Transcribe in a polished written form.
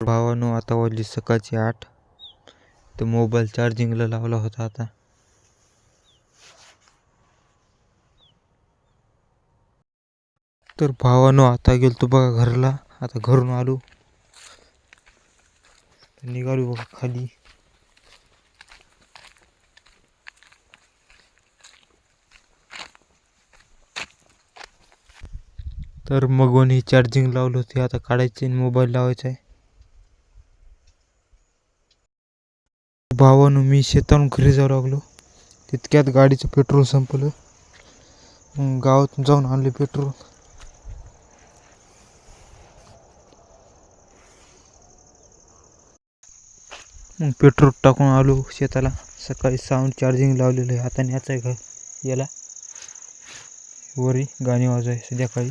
भावानो आता वाजली सकाळची 8. तर मोबाईल चार्जिंगला लावला होता आता. तर भावानो आता गेलतो बघा घरला. आता घरून आलो, निघालो बघा खाली. तर मग ही चार्जिंग लावलं होती, आता काढायची आणि मोबाईल लावायचा आहे. भावानो मी शेतातून घरी जाऊ लागलो, तितक्यात गाडीचं पेट्रोल संपलं. मग गावातून जाऊन आणले पेट्रोल. मग पेट्रोल टाकून आलो शेताला. सकाळी साऊंड चार्जिंग लावलेलं आहे, आता न्यायचं आहे घर याला वरी गाणी वाजवाय संध्याकाळी.